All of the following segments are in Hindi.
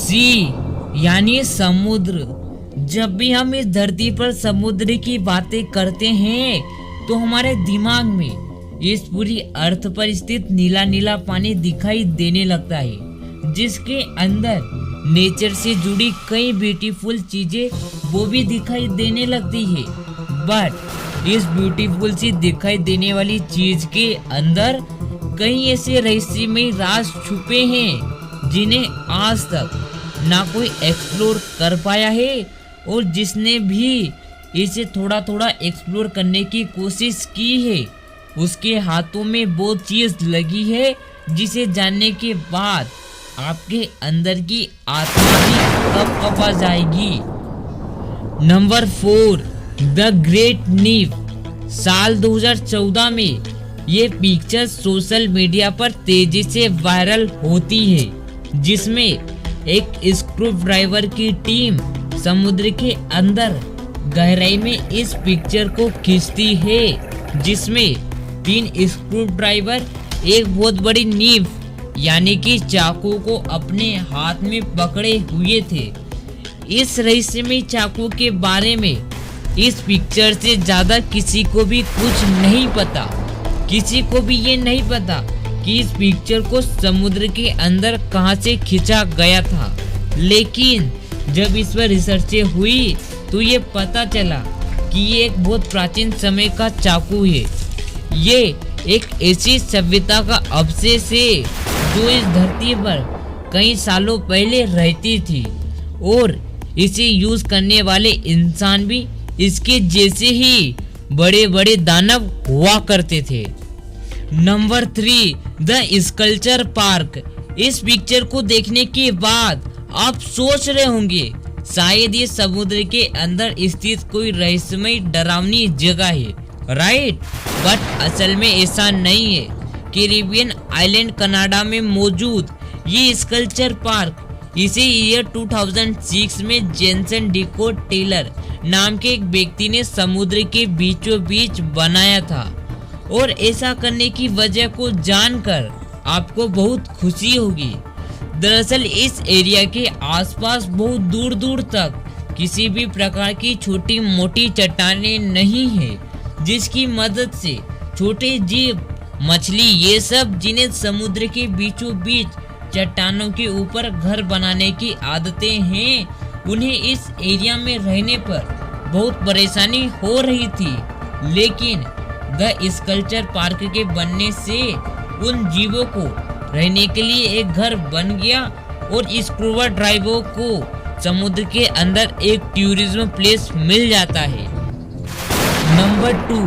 सी यानी समुद्र। जब भी हम इस धरती पर समुद्र की बातें करते हैं तो हमारे दिमाग में इस पूरी अर्थ पर स्थित नीला नीला पानी दिखाई देने लगता है, जिसके अंदर नेचर से जुड़ी कई ब्यूटीफुल चीजें वो भी दिखाई देने लगती है। बट इस ब्यूटीफुल सी दिखाई देने वाली चीज के अंदर कई ऐसे रहस्यमय राज छुपे हैं जिन्हें आज तक ना कोई एक्सप्लोर कर पाया है, और जिसने भी इसे थोड़ा थोड़ा एक्सप्लोर करने की कोशिश की है उसके हाथों में वो चीज लगी है जिसे जानने के बाद आपके अंदर की आत्मा भी कँपा जाएगी। नंबर 4, द ग्रेट नीव। साल 2014 में ये पिक्चर सोशल मीडिया पर तेजी से वायरल होती है, जिसमें एक स्क्रू ड्राइवर की टीम समुद्र के अंदर गहराई में इस पिक्चर को खींचती है, जिसमें 3 स्क्रू ड्राइवर एक बहुत बड़ी नीव यानी कि चाकू को अपने हाथ में पकड़े हुए थे। इस रहस्यमय चाकू के बारे में इस पिक्चर से ज्यादा किसी को भी कुछ नहीं पता। किसी को भी ये नहीं पता कि इस पिक्चर को समुद्र के अंदर कहां से खींचा गया था, लेकिन जब इस पर रिसर्चें हुई तो ये पता चला कि ये एक बहुत प्राचीन समय का चाकू है। ये एक ऐसी सभ्यता का अवशेष है जो इस धरती पर कई सालों पहले रहती थी, और इसे यूज करने वाले इंसान भी इसके जैसे ही बड़े बड़े दानव हुआ करते थे। Number 3, the sculpture park. इस पिक्चर को देखने के बाद आप सोच रहे होंगे शायद ये समुद्र के अंदर स्थित कोई रहस्यमय डरावनी जगह है, राइट? बट असल में ऐसा नहीं है। कैरिबियन आइलैंड कनाडा में मौजूद ये स्कल्पचर पार्क इसे ईयर 2006 में जेनसन डिको टेलर नाम के एक व्यक्ति ने समुद्र के बीचों बीच बनाया था, और ऐसा करने की वजह को जानकर आपको बहुत खुशी होगी। दरअसल इस एरिया के आसपास बहुत दूर दूर तक किसी भी प्रकार की छोटी मोटी चट्टानें नहीं है, जिसकी मदद से छोटे जीव, मछली, ये सब जिन्हें समुद्र के बीचों बीच चट्टानों के ऊपर घर बनाने की आदतें हैं, उन्हें इस एरिया में रहने पर बहुत परेशानी हो रही थी। लेकिन द स्कल्पचर पार्क के बनने से उन जीवों को रहने के लिए एक घर बन गया, और स्कूबा ड्राइवरों को समुद्र के अंदर एक टूरिज्म प्लेस मिल जाता है। Number 2,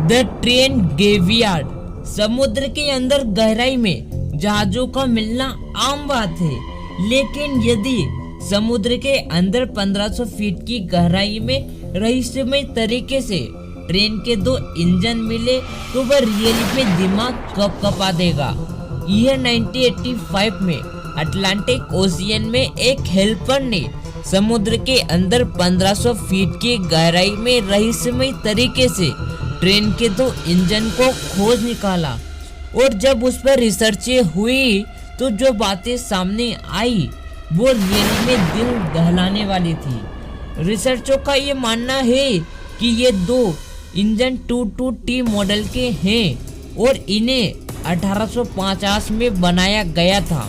the train graveyard. समुद्र के अंदर गहराई में जहाजों का मिलना आम बात है, लेकिन यदि समुद्र के अंदर 1500 फीट की गहराई में रहस्यमय तरीके से ट्रेन के 2 इंजन मिले तो वह रियली में दिमाग कँपा देगा। ईयर 1985 में अटलांटिक ओशियन में एक हेल्पर ने समुद्र के अंदर 1500 फीट की गहराई में रहस्यमय तरीके से ट्रेन के 2 इंजन को खोज निकाला, और जब उस पर रिसर्चें हुई तो जो बातें सामने आई वो रियली में दिल दहलाने वाली थी। रिसर्चरों का ये मानना है कि ये 2 इंजन 22T मॉडल के हैं, और इन्हें 1850 में बनाया गया था।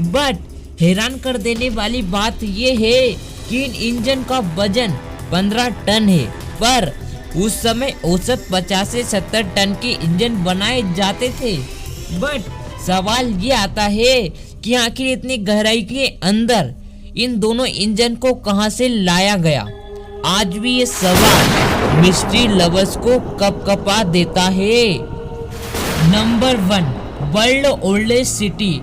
बट हैरान कर देने वाली बात यह है कि इन इंजन का वजन 15 टन है, पर उस समय औसत 50 से 70 टन के इंजन बनाए जाते थे। बट सवाल ये आता है कि आखिर इतनी गहराई के अंदर इन दोनों इंजन को कहां से लाया गया। आज भी ये सवाल मिस्ट्री लवर्स को कँपा देता है। Number 1, world oldest city.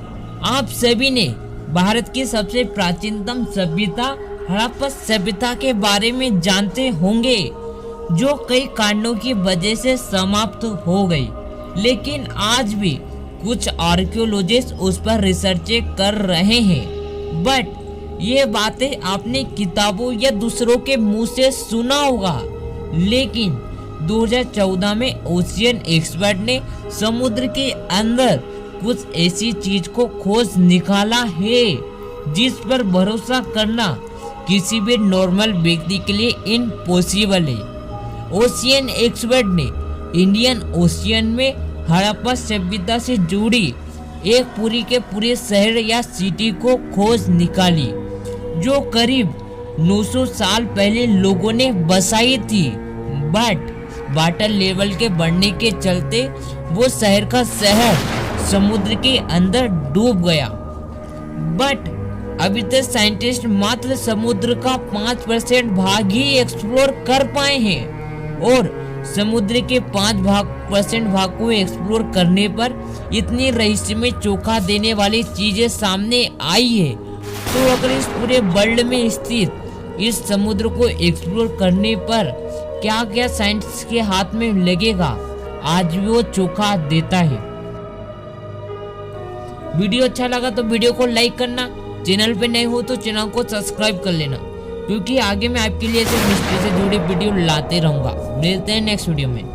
आप सभी ने भारत की सबसे प्राचीनतम सभ्यता हड़प्पा सभ्यता के बारे में जानते होंगे, जो कई कांडों की वजह से समाप्त हो गई, लेकिन आज भी कुछ आर्कियोलॉजिस्ट उस पर रिसर्चें कर रहे हैं। बट ये बातें आपने किताबों या दूसरों के मुंह से सुना होगा, लेकिन 2014 में ओशियन एक्सपर्ट ने समुद्र के अंदर कुछ ऐसी चीज को खोज निकाला है जिस पर भरोसा करना किसी भी नॉर्मल व्यक्ति के लिए इम्पॉसिबल है। ओशियन एक्सपर्ट ने इंडियन ओशियन में हड़प्पा सभ्यता से जुड़ी एक पूरी के पूरे शहर या सिटी को खोज निकाली, जो करीब 900 साल पहले लोगों ने बसाई थी। बट वाटर लेवल के बढ़ने के चलते वो शहर का शहर समुद्र के अंदर डूब गया। बट अभी तक साइंटिस्ट मात्र समुद्र का 5% भाग ही एक्सप्लोर कर पाए हैं, और समुद्र के 5% भाग को एक्सप्लोर करने पर इतनी रहस्यमय चौंका देने वाली चीजें सामने आई है। तो अगर इस पूरे वर्ल्ड में स्थित इस समुद्र को एक्सप्लोर करने पर क्या क्या साइंटिस्ट के हाथ में लगेगा, आज भी वो चौंका देता है। वीडियो अच्छा लगा तो वीडियो को लाइक करना, चैनल पे नए हो तो चैनल को सब्सक्राइब कर लेना, क्योंकि आगे मैं आपके लिए ऐसे मिस्ट्री से जुड़ी वीडियो लाते रहूंगा। मिलते हैं नेक्स्ट वीडियो में।